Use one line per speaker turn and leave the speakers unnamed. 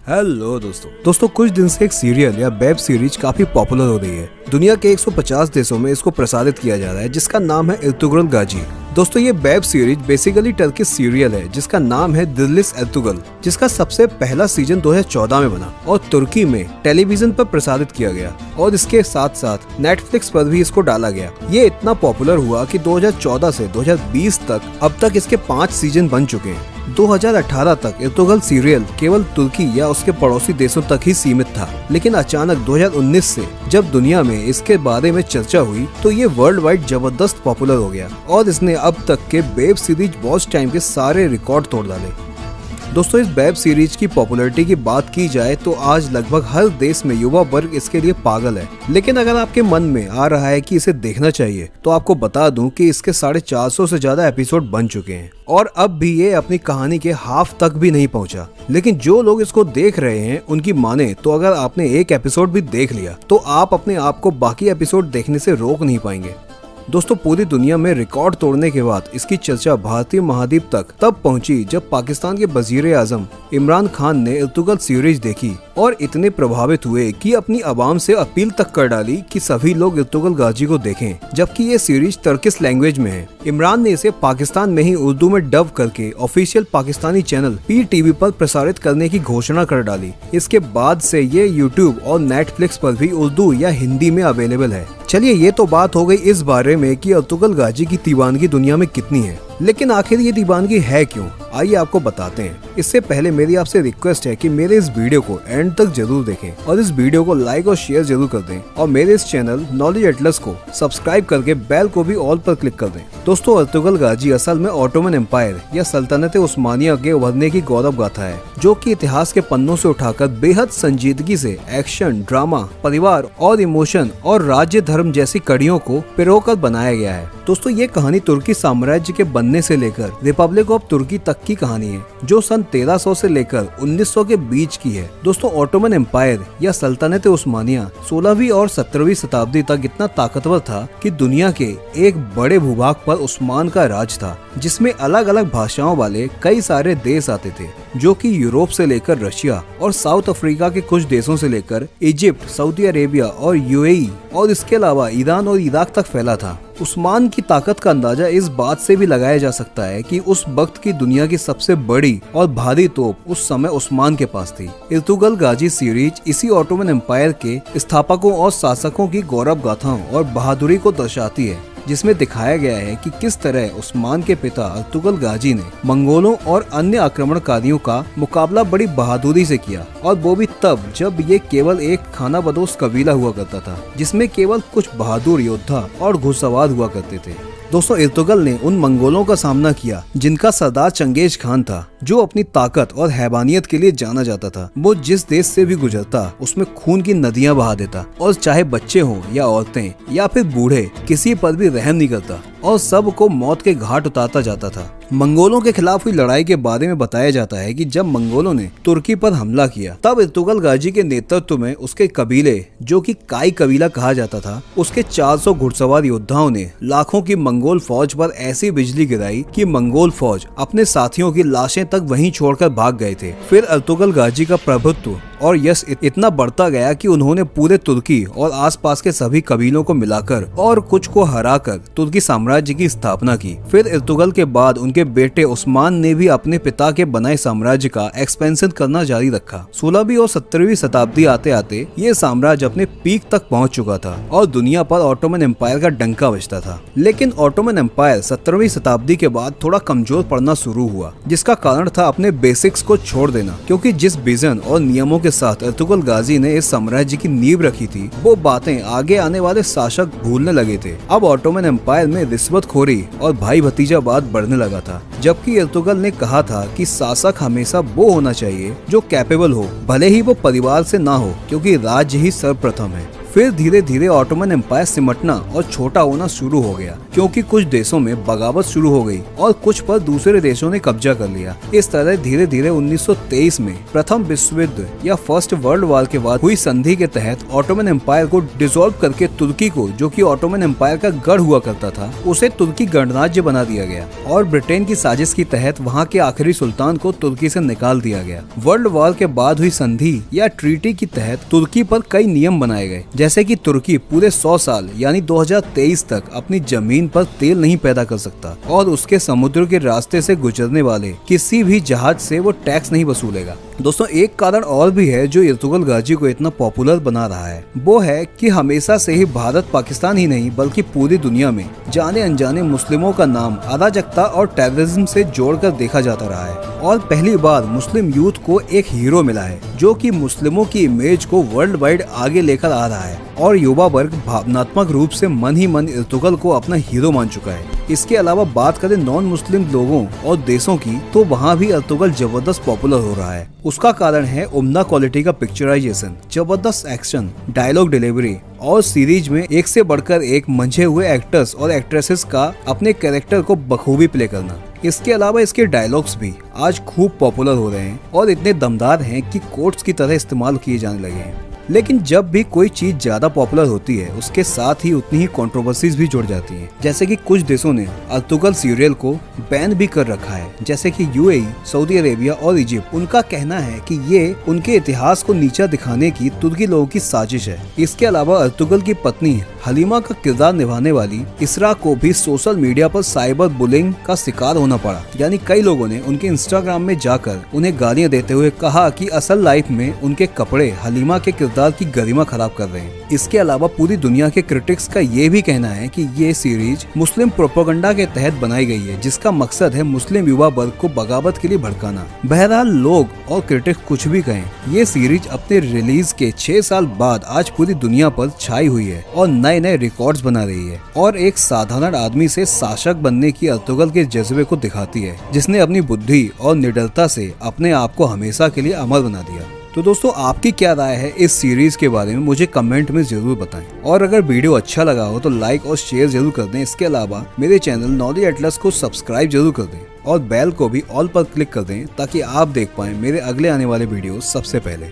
Hello दोस्तों कुछ दिन से एक सीरियल या वेब सीरीज काफी पॉपुलर हो रही है। दुनिया के 150 देशों में इसको प्रसारित किया जा रहा है, जिसका नाम है इर्तुगरुल गाजी। दोस्तों ये web series basically Turkish serial है जिसका नाम है दिल्लिस एर्तुगरुल, जिसका सबसे पहला सीजन 2014 में बना और तुर्की में टेलीविजन पर प्रसारित किया गया और इसके साथ साथ नेटफ्लिक्स पर भी इसको डाला गया। ये इतना पॉपुलर हुआ कि 2014 से 2020 तक अब तक इसके 5 सीजन बन चुके हैं। 2018 तक इर्तुगरुल सीरियल केवल तुर्की या उसके पड़ोसी देशों तक ही सीमित था, लेकिन अचानक 2019 से जब दुनिया में इसके बारे में चर्चा हुई तो ये वर्ल्ड वाइड जबरदस्त पॉपुलर हो गया और इसने अब तक के वेब सीरीज वॉच टाइम के सारे रिकॉर्ड तोड़ डाले। दोस्तों इस वेब सीरीज की पॉपुलैरिटी की बात की जाए तो आज लगभग हर देश में युवा वर्ग इसके लिए पागल है, लेकिन अगर आपके मन में आ रहा है कि इसे देखना चाहिए तो आपको बता दूं कि इसके 450 से ज्यादा एपिसोड बन चुके हैं और अब भी ये अपनी कहानी के हाफ तक भी नहीं पहुंचा। लेकिन जो लोग इसको देख रहे हैं उनकी माने तो अगर आपने एक एपिसोड भी देख लिया तो आप अपने आप को बाकी एपिसोड देखने से रोक नहीं पाएंगे। दोस्तों पूरी दुनिया में रिकॉर्ड तोड़ने के बाद इसकी चर्चा भारतीय महाद्वीप तक तब पहुंची जब पाकिस्तान के वजीर आजम इमरान खान ने इर्तुगरुल सीरीज देखी और इतने प्रभावित हुए कि अपनी आवाम से अपील तक कर डाली कि सभी लोग इर्तुगरुल गाजी को देखें, जबकि ये सीरीज टर्किश लैंग्वेज में है। इमरान ने इसे पाकिस्तान में ही उर्दू में डब करके ऑफिशियल पाकिस्तानी चैनल PTV पर प्रसारित करने की घोषणा कर डाली। इसके बाद से ये यूट्यूब और नेटफ्लिक्स पर भी उर्दू या हिंदी में अवेलेबल है। चलिए ये तो बात हो गई इस बारे में कि इर्तुगरुल गाजी की दीवानगी दुनिया में कितनी है, लेकिन आखिर ये दीवानगी है क्यों, आइए आपको बताते हैं। इससे पहले मेरी आपसे रिक्वेस्ट है कि मेरे इस वीडियो को एंड तक जरूर देखें और इस वीडियो को लाइक और शेयर जरूर कर दें और मेरे इस चैनल नॉलेज एटलस को सब्सक्राइब करके बेल को भी ऑल पर क्लिक कर दें। दोस्तों इर्तुगरुल गाजी असल में ऑटोमन एम्पायर या सल्तनत उस्मानिया के उभरने की गौरव गाथा है, जो कि इतिहास के पन्नों से उठाकर बेहद संजीदगी से एक्शन, ड्रामा, परिवार और इमोशन और राज्य धर्म जैसी कड़ियों को पिरोकर बनाया गया है। दोस्तों ये कहानी तुर्की साम्राज्य के बनने से लेकर रिपब्लिक ऑफ तुर्की तक की कहानी है, जो सन 1300 से लेकर 1900 के बीच की है। दोस्तों ऑटोमन एम्पायर या सल्तनत उस्मानिया 16वीं और 17वीं शताब्दी तक इतना ताकतवर था कि दुनिया के एक बड़े भूभाग पर उस्मान का राज था, जिसमें अलग अलग भाषाओं वाले कई सारे देश आते थे, जो कि यूरोप से लेकर रशिया और साउथ अफ्रीका के कुछ देशों से लेकर इजिप्ट, सऊदी अरेबिया और UAE और इसके अलावा ईरान और इराक तक फैला था। उस्मान की ताकत का अंदाजा इस बात से भी लगाया जा सकता है कि उस वक्त की दुनिया की सबसे बड़ी और भारी तोप उस समय उस्मान के पास थी। इर्तुगरुल गाजी सीरीज इसी ऑटोमन एम्पायर के स्थापकों और शासकों की गौरव गाथाओं और बहादुरी को दर्शाती है, जिसमें दिखाया गया है कि किस तरह उस्मान के पिता इर्तुगरुल गाजी ने मंगोलों और अन्य आक्रमणकारियों का मुकाबला बड़ी बहादुरी से किया, और वो भी तब जब ये केवल एक खानाबदोश कबीला हुआ करता था, जिसमें केवल कुछ बहादुर योद्धा और घुड़सवार हुआ करते थे। दोस्तों इर्तुगरुल ने उन मंगोलों का सामना किया जिनका सरदार चंगेज खान था, जो अपनी ताकत और हैवानियत के लिए जाना जाता था। वो जिस देश से भी गुजरता उसमें खून की नदियां बहा देता और चाहे बच्चे हों या औरतें या फिर बूढ़े, किसी पर भी रहम नहीं करता और सबको मौत के घाट उतारता जाता था। मंगोलों के खिलाफ हुई लड़ाई के बारे में बताया जाता है कि जब मंगोलों ने तुर्की पर हमला किया तब इर्तुगरुल गाजी के नेतृत्व में उसके कबीले, जो कि काई कबीला कहा जाता था, उसके 400 घुड़सवार योद्धाओं ने लाखों की मंगोल फौज पर ऐसी बिजली गिराई कि मंगोल फौज अपने साथियों की लाशें तक वहीं छोड़कर भाग गए थे। फिर इर्तुगरुल गाजी का प्रभुत्व और यश इतना बढ़ता गया कि उन्होंने पूरे तुर्की और आसपास के सभी कबीलों को मिलाकर और कुछ को हराकर तुर्की साम्राज्य की स्थापना की। फिर इर्तुगरुल के बाद उनके बेटे उस्मान ने भी अपने पिता के बनाए साम्राज्य का एक्सपेंशन करना जारी रखा। 16वीं और 17वीं शताब्दी आते आते ये साम्राज्य अपने पीक तक पहुंच चुका था और दुनिया पर ऑटोमन एम्पायर का डंका बजता था। लेकिन ऑटोमन एम्पायर 17वीं शताब्दी के बाद थोड़ा कमजोर पड़ना शुरू हुआ, जिसका कारण था अपने बेसिक्स को छोड़ देना, क्योंकि जिस विजन और नियमों के साथ इर्तुगरुल गाजी ने इस साम्राज्य की नींव रखी थी, वो बातें आगे आने वाले शासक भूलने लगे थे। अब ऑटोमन एम्पायर में रिश्वतखोरी और भाई भतीजावाद बढ़ने लगा था, जबकि इर्तुगरुल ने कहा था कि शासक हमेशा वो होना चाहिए जो कैपेबल हो, भले ही वो परिवार से ना हो, क्योंकि राज्य ही सर्वप्रथम है। फिर धीरे धीरे ऑटोमन एम्पायर सिमटना और छोटा होना शुरू हो गया, क्योंकि कुछ देशों में बगावत शुरू हो गई और कुछ पर दूसरे देशों ने कब्जा कर लिया। इस तरह धीरे धीरे 1923 में प्रथम विश्व युद्ध या फर्स्ट वर्ल्ड वॉर के बाद हुई संधि के तहत ऑटोमन एम्पायर को डिसॉल्व करके तुर्की को, जो कि ऑटोमन एम्पायर का गढ़ हुआ करता था, उसे तुर्की गणराज्य बना दिया गया और ब्रिटेन की साजिश के तहत वहाँ के आखिरी सुल्तान को तुर्की से निकाल दिया गया। वर्ल्ड वॉर के बाद हुई संधि या ट्रीटी के तहत तुर्की पर कई नियम बनाए गए, जैसे कि तुर्की पूरे 100 साल यानी 2023 तक अपनी जमीन पर तेल नहीं पैदा कर सकता और उसके समुद्र के रास्ते से गुजरने वाले किसी भी जहाज से वो टैक्स नहीं वसूलेगा। दोस्तों, एक कारण और भी है जो इर्तुगरुल गाजी को इतना पॉपुलर बना रहा है, वो है कि हमेशा से ही भारत पाकिस्तान ही नहीं बल्कि पूरी दुनिया में जाने अनजाने मुस्लिमों का नाम अराजकता और टेररिज्म से जोड़कर देखा जाता रहा है और पहली बार मुस्लिम यूथ को एक हीरो मिला है जो कि मुस्लिमों की इमेज को वर्ल्ड वाइड आगे लेकर आ रहा है और युवा वर्ग भावनात्मक रूप से मन ही मन इर्तुगरुल को अपना हीरो मान चुका है। इसके अलावा बात करें नॉन मुस्लिम लोगों और देशों की, तो वहाँ भी इर्तुगरुल जबरदस्त पॉपुलर हो रहा है। उसका कारण है उम्दा क्वालिटी का पिक्चराइजेशन, जबरदस्त एक्शन, डायलॉग डिलीवरी और सीरीज में एक से बढ़कर एक मंझे हुए एक्टर्स और एक्ट्रेसेस का अपने कैरेक्टर को बखूबी प्ले करना। इसके अलावा इसके डायलॉग्स भी आज खूब पॉपुलर हो रहे हैं और इतने दमदार हैं कि कोट्स की तरह इस्तेमाल किए जाने लगे हैं। लेकिन जब भी कोई चीज ज्यादा पॉपुलर होती है उसके साथ ही उतनी ही कंट्रोवर्सीज भी जुड़ जाती हैं। जैसे कि कुछ देशों ने इर्तुगरुल सीरियल को बैन भी कर रखा है, जैसे कि यूएई, सऊदी अरेबिया और इजिप्ट। उनका कहना है कि ये उनके इतिहास को नीचा दिखाने की तुर्की लोगों की साजिश है। इसके अलावा इर्तुगरुल की पत्नी हलीमा का किरदार निभाने वाली इसरा को भी सोशल मीडिया पर साइबर बुलिंग का शिकार होना पड़ा, यानी कई लोगों ने उनके इंस्टाग्राम में जाकर उन्हें गालियां देते हुए कहा कि असल लाइफ में उनके कपड़े हलीमा के किरदार की गरिमा खराब कर रहे हैं। इसके अलावा पूरी दुनिया के क्रिटिक्स का ये भी कहना है कि ये सीरीज मुस्लिम प्रोपेगेंडा के तहत बनाई गई है, जिसका मकसद है मुस्लिम युवा वर्ग को बगावत के लिए भड़काना। बहरहाल लोग और क्रिटिक्स कुछ भी कहें, ये सीरीज अपने रिलीज के 6 साल बाद आज पूरी दुनिया पर छाई हुई है और नए नए रिकॉर्ड्स बना रही है और एक साधारण आदमी से शासक बनने की इर्तुगरुल के जज्बे को दिखाती है, जिसने अपनी बुद्धि और निडरता से अपने आप को हमेशा के लिए अमर बना दिया। तो दोस्तों, आपकी क्या राय है इस सीरीज के बारे में मुझे कमेंट में जरूर बताएं और अगर वीडियो अच्छा लगा हो तो लाइक और शेयर जरूर कर दें। इसके अलावा मेरे चैनल नॉलेज एटलस को सब्सक्राइब जरूर कर दें और बेल को भी ऑल पर क्लिक कर दें ताकि आप देख पाएं मेरे अगले आने वाले वीडियो सबसे पहले।